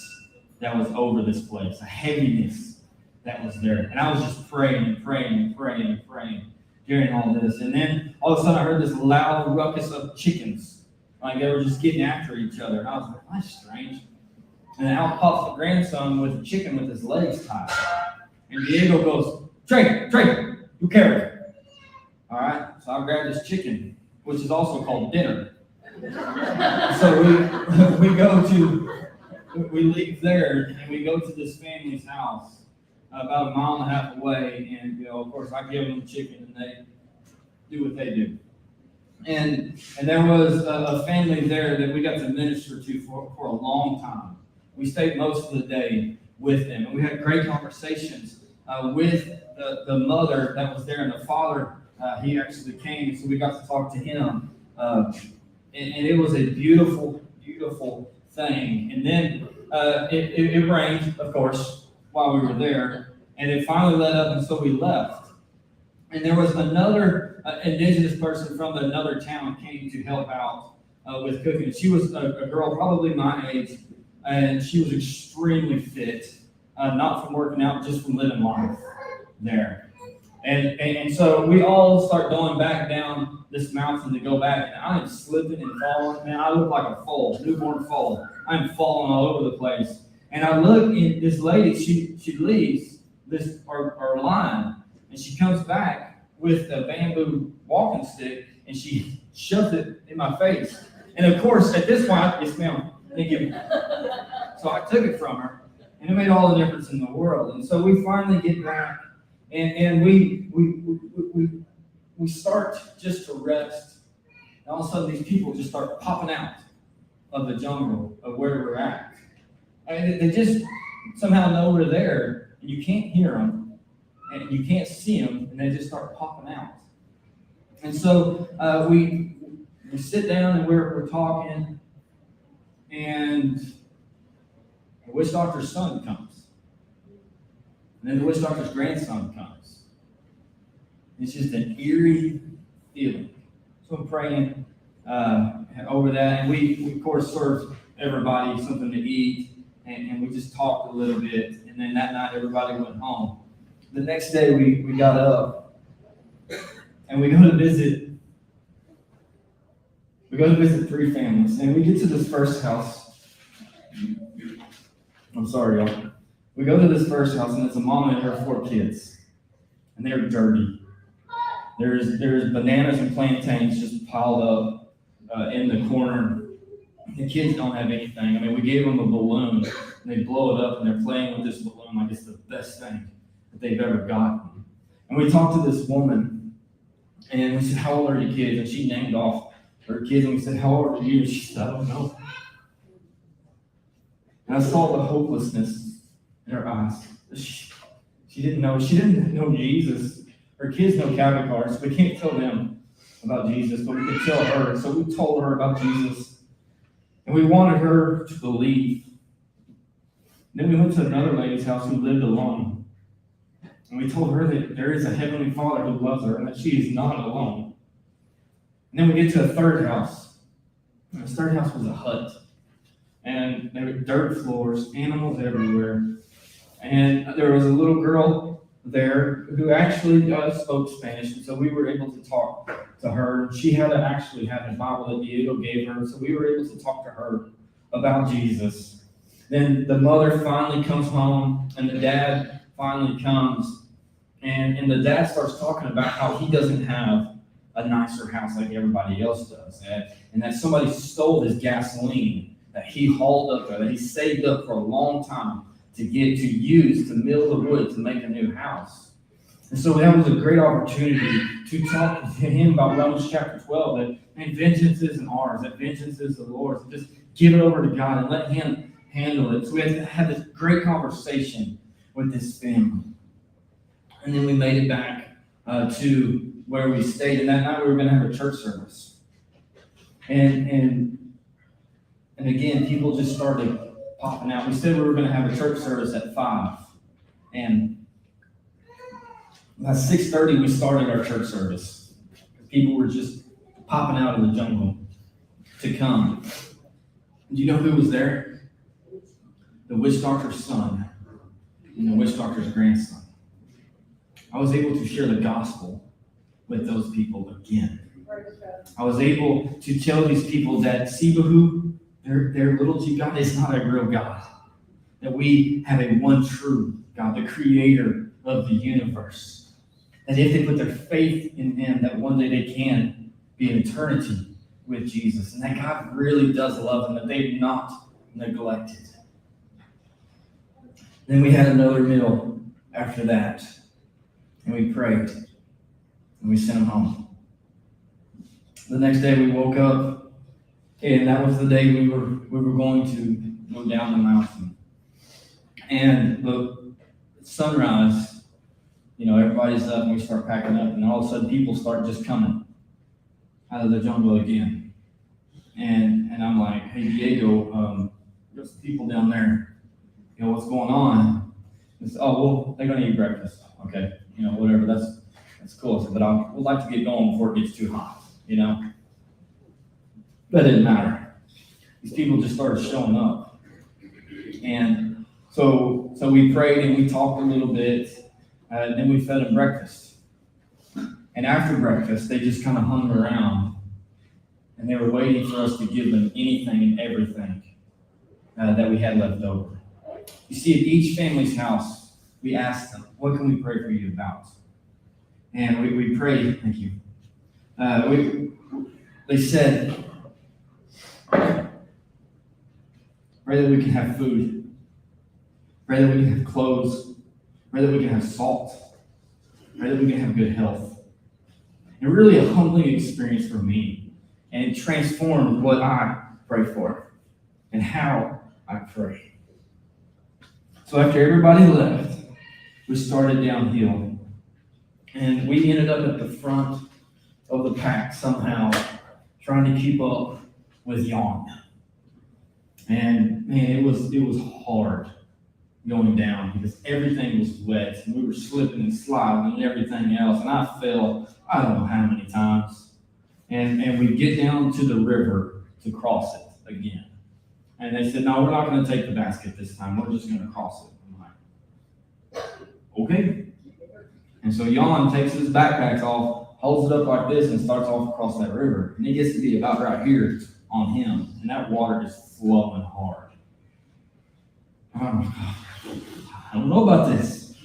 [SPEAKER 1] that was over this place, a heaviness that was there. And I was just praying and praying and praying and praying. during all this. And then all of a sudden I heard this loud ruckus of chickens. Like they were just getting after each other. And I was like, that's strange. And then out pops the grandson with the chicken with his legs tied. And Diego goes, Trey, you carry it. All right, so I grabbed this chicken, which is also called dinner. So we leave there and we go to this family's house about 1.5 miles away. And, of course, I give them the chicken and they do what they do. And there was a family there that we got to minister to for a long time. We stayed most of the day with them, and we had great conversations with the mother that was there, and the father, he actually came, so we got to talk to him. And it was a beautiful, beautiful thing. And then it rained, of course, while we were there, and it finally let up, and so we left. And there was another indigenous person from another town came to help out with cooking. She was a girl probably my age, and she was extremely fit, not from working out, just from living life there. And so we all start going back down this mountain to go back, and I am slipping and falling. Man, I look like a foal, newborn foal. I'm falling all over the place. And I look, and this lady, she leaves our line, and she comes back with a bamboo walking stick, and she shoves it in my face. And of course, at this point, yes, ma'am, thank you. So I took it from her, and it made all the difference in the world. And so we finally get back, and we start just to rest. And all of a sudden, these people just start popping out of the jungle of where we're at. And they just somehow know we're there, and you can't hear them, and you can't see them, and they just start popping out. And so we sit down, and we're talking, and the witch doctor's son comes. And then the witch doctor's grandson comes. It's just an eerie feeling. So I'm praying over that. And we of course, served everybody something to eat. And we just talked a little bit. And then that night, everybody went home. The next day, we got up. And we go to visit 3 families. And we get to this first house. I'm sorry, y'all. We go to this first house, and it's a mom and her 4 kids. And they're dirty. There's bananas and plantains just piled up in the corner. The kids don't have anything. I mean, we gave them a balloon, and they blow it up, and they're playing with this balloon like it's the best thing that they've ever gotten. And we talked to this woman, and we said, how old are your kids? And she named off her kids, and we said, how old are you? And she said, I don't know. And I saw the hopelessness in her eyes. She didn't know. She didn't know Jesus. Her kids know Calvary cards. We can't tell them about Jesus, but we could tell her. So we told her about Jesus, and we wanted her to believe. Then we went to another lady's house who lived alone, and we told her that there is a heavenly Father who loves her and that she is not alone. And then we get to a third house. And this third house was a hut, and there were dirt floors, animals everywhere. And there was a little girl there who actually spoke Spanish, and so we were able to talk to her. She actually had a Bible that Diego gave her, so we were able to talk to her about Jesus. Then the mother finally comes home, and the dad finally comes, and the dad starts talking about how he doesn't have a nicer house like everybody else does, and that somebody stole his gasoline that he hauled up there, that he saved up for a long time to use to mill the wood to make a new house. And so that was a great opportunity to talk to him about Romans chapter 12, that vengeance isn't ours, that vengeance is the Lord's. Just give it over to God and let him handle it. So we had to have this great conversation with this family. And then we made it back to where we stayed. And that night we were going to have a church service. And again, people just started popping out. We said we were going to have a church service at 5. And at 6:30, we started our church service. People were just popping out of the jungle to come. And do you know who was there? The witch doctor's son and the witch doctor's grandson. I was able to share the gospel with those people again. I was able to tell these people that Sibahu, their little g God, is not a real God. That we have a one true God, the creator of the universe. That if they put their faith in him, that one day they can be in eternity with Jesus. And that God really does love them, that they've not neglected. Then we had another meal after that. And we prayed. And we sent them home. The next day we woke up, and that was the day we were going to go down the mountain. And the sunrise, everybody's up and we start packing up, and all of a sudden people start just coming out of the jungle again. And I'm like, hey Diego, there's some people down there. What's going on? Said, oh, well, they're gonna eat breakfast. Okay, whatever, that's cool. I said, but we'd like to get going before it gets too hot. That didn't matter. These people just started showing up. And so we prayed and we talked a little bit, and then we fed them breakfast. And after breakfast, they just kind of hung around, and they were waiting for us to give them anything and everything that we had left over. You see, at each family's house, we asked them, what can we pray for you about? And we prayed, thank you. They said, pray that we can have food, pray that we can have clothes, pray that we can have salt, pray that we can have good health. And really a humbling experience for me, and it transformed what I pray for and how I pray. So after everybody left, we started downhill, and we ended up at the front of the pack somehow, trying to keep up with Jan. And man, it was hard going down because everything was wet and we were slipping and sliding and everything else. And I fell, I don't know how many times. And we get down to the river to cross it again. And they said, no, we're not going to take the basket this time. We're just going to cross it. I'm like, okay. And so Jan takes his backpacks off, holds it up like this, and starts off across that river. And it gets to be about right here on him. And that water is flowing hard. I don't know about this.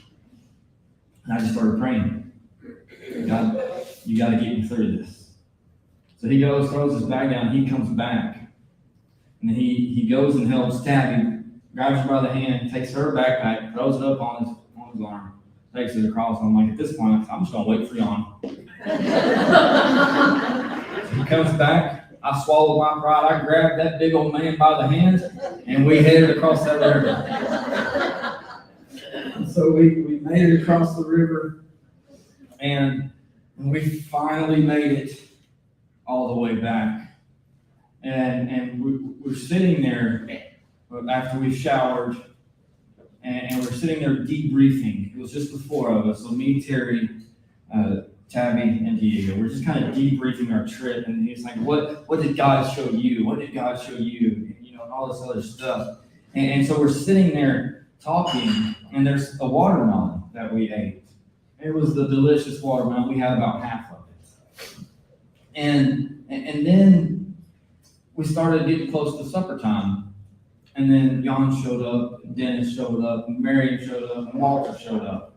[SPEAKER 1] And I just started praying. God, you got to get me through this. So he goes, throws his bag down, he comes back. And then he goes and helps Tabby, grabs her by the hand, takes her backpack, throws it up on his arm, takes it across. And I'm like, at this point, I'm just going to wait for Jan. So he comes back. I swallowed my pride. I grabbed that big old man by the hand, and we headed across that river. And so we made it across the river, and we finally made it all the way back. And we're sitting there after we showered, and we're sitting there debriefing. It was just the four of us, so me, Terry, Tabby, and Diego. We're just kind of debriefing our trip, and he's like, what did God show you? What did God show you? And all this other stuff. And so we're sitting there talking, and there's a watermelon that we ate. It was the delicious watermelon. We had about half of it. And then we started getting close to supper time. And then Jan showed up, and Dennis showed up, and Marion showed up, and Walter showed up.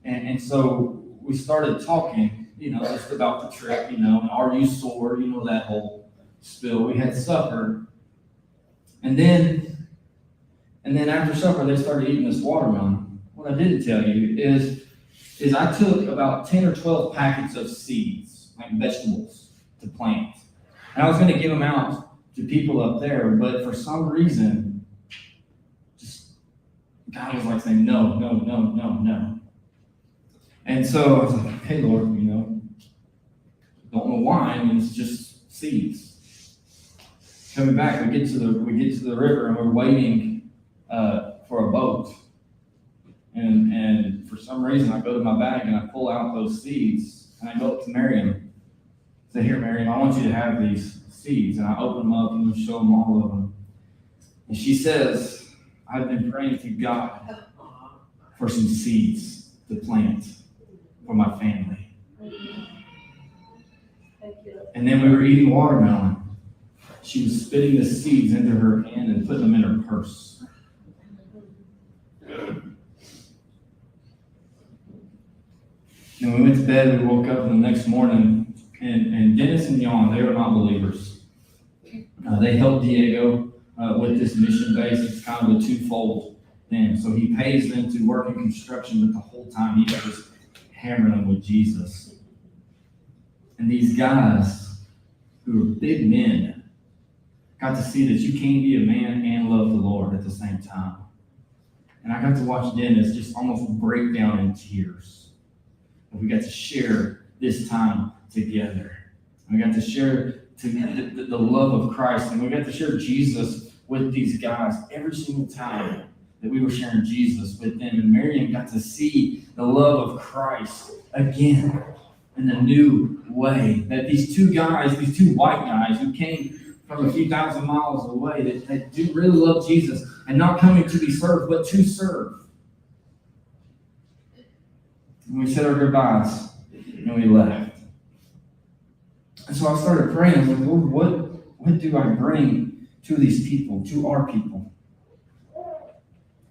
[SPEAKER 1] And so we started talking, just about the trip, and are you sore, that whole spill. We had supper. And then after supper, they started eating this watermelon. What I didn't tell you is I took about 10 or 12 packets of seeds, like vegetables, to plant. And I was going to give them out to people up there, but for some reason, just God was like saying, no. And so I was like, hey, Lord, don't know why. I mean, it's just seeds. Coming back, we get to the river, and we're waiting for a boat. And for some reason, I go to my bag and I pull out those seeds, and I go up to Miriam. I say, here, Miriam, I want you to have these seeds. And I open them up and show them all of them. And she says, I've been praying to God for some seeds to plant for my family. And then we were eating watermelon. She was spitting the seeds into her hand and putting them in her purse. And we went to bed, we woke up the next morning, and Dennis and Jan, they were not believers. They helped Diego with this mission base. It's kind of a twofold thing. So he pays them to work in construction, but the whole time he was just hammering them with Jesus. And these guys, who are big men, got to see that you can be a man and love the Lord at the same time. And I got to watch Dennis just almost break down in tears. And we got to share this time together. And we got to share the love of Christ. And we got to share Jesus with these guys every single time that we were sharing Jesus with them. And Miriam got to see the love of Christ again in a new way. That these two guys, these two white guys who came from a few thousand miles away, that do really love Jesus and not coming to be served, but to serve. And we said our goodbyes and we left. And so I started praying. I was like, Lord, what do I bring to these people, to our people?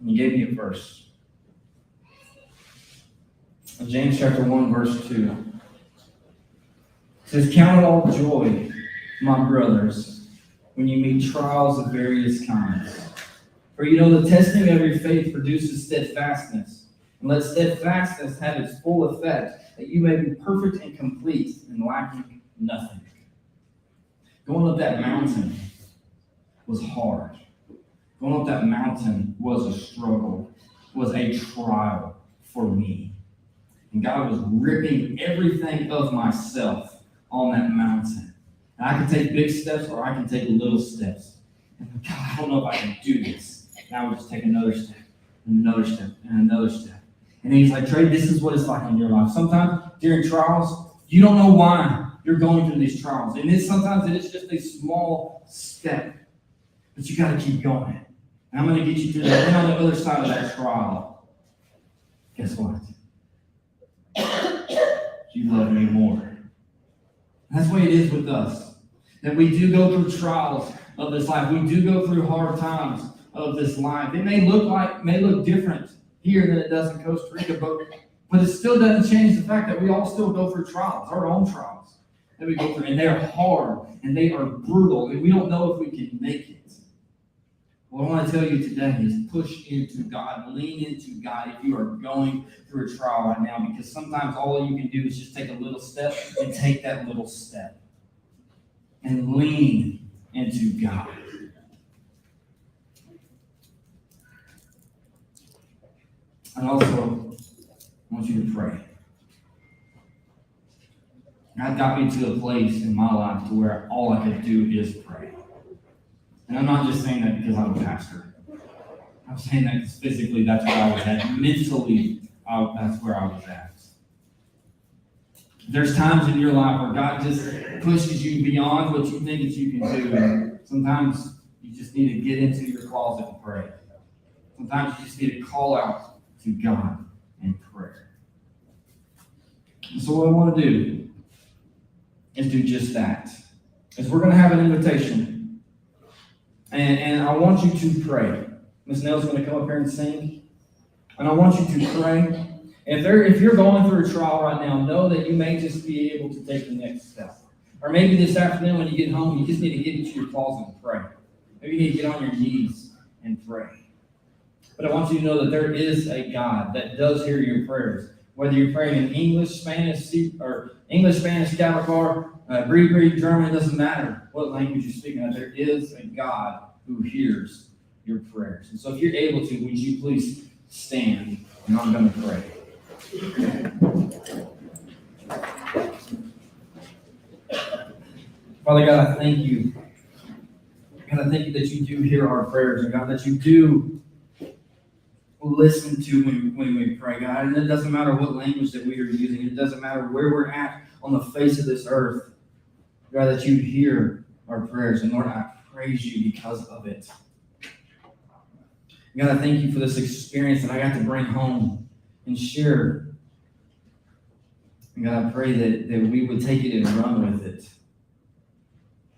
[SPEAKER 1] And he gave me a verse. In James chapter 1, verse 2. It says, count it all joy, my brothers, when you meet trials of various kinds. For you know the testing of your faith produces steadfastness. And let steadfastness have its full effect, that you may be perfect and complete and lacking nothing. Going up that mountain was hard. Going up that mountain was a struggle, was a trial for me. And God was ripping everything of myself on that mountain. And I can take big steps or I can take little steps. And God, I don't know if I can do this. And I would just take another step, and another step, and another step. And he's like, Trey, this is what it's like in your life. Sometimes during trials, you don't know why you're going through these trials. And sometimes it is just a small step. But you got to keep going. And I'm going to get you through that. And on the other side of that trial, guess what? You love me more. And that's the way it is with us. That we do go through trials of this life. We do go through hard times of this life. It may look different here than it does in Costa Rica, but it still doesn't change the fact that we all still go through trials, our own trials that we go through. And they are hard and they are brutal. And we don't know if we can make it. What I want to tell you today is push into God, lean into God if you are going through a trial right now, because sometimes all you can do is just take a little step and take that little step and lean into God. And also, I want you to pray. God got me to a place in my life to where all I could do is pray. And I'm not just saying that because I'm a pastor. I'm saying that because physically that's where I was at. Mentally, that's where I was at. There's times in your life where God just pushes you beyond what you think that you can do. And sometimes you just need to get into your closet and pray. Sometimes you just need to call out to God in prayer. And so what I want to do is do just that. Is we're going to have an invitation. And I want you to pray. Miss Nell's going to come up here and sing. And I want you to pray. If you're going through a trial right now, know that you may just be able to take the next step. Or maybe this afternoon when you get home, you just need to get into your closet and pray. Maybe you need to get on your knees and pray. But I want you to know that there is a God that does hear your prayers. Whether you're praying in English, Spanish, Cavacar, Greek, German, it doesn't matter what language you're speaking. There is a God who hears your prayers. And so if you're able to, would you please stand, and I'm going to pray. Father God, I thank you. God, I thank you that you do hear our prayers, and God, that you do listen to when we pray, God. And it doesn't matter what language that we are using. It doesn't matter where we're at on the face of this earth. God, that you hear our prayers. And Lord, I praise you because of it. God, I thank you for this experience that I got to bring home and share. And God, I pray that we would take it and run with it.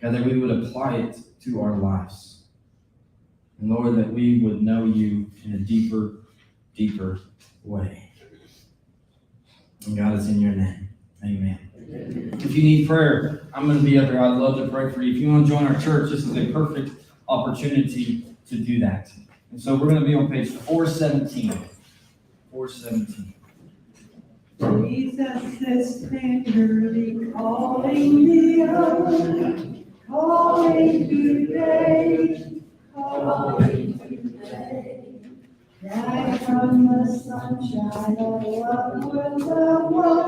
[SPEAKER 1] God, that we would apply it to our lives. And Lord, that we would know you in a deeper, deeper way. And God, it's in your name. Amen. If you need prayer, I'm going to be up there. I'd love to pray for you. If you want to join our church, this is a perfect opportunity to do that. And so we're going to be on page 417. 417.
[SPEAKER 2] Jesus is tenderly calling me out, calling today, calling today. Right from the sunshine of love will the world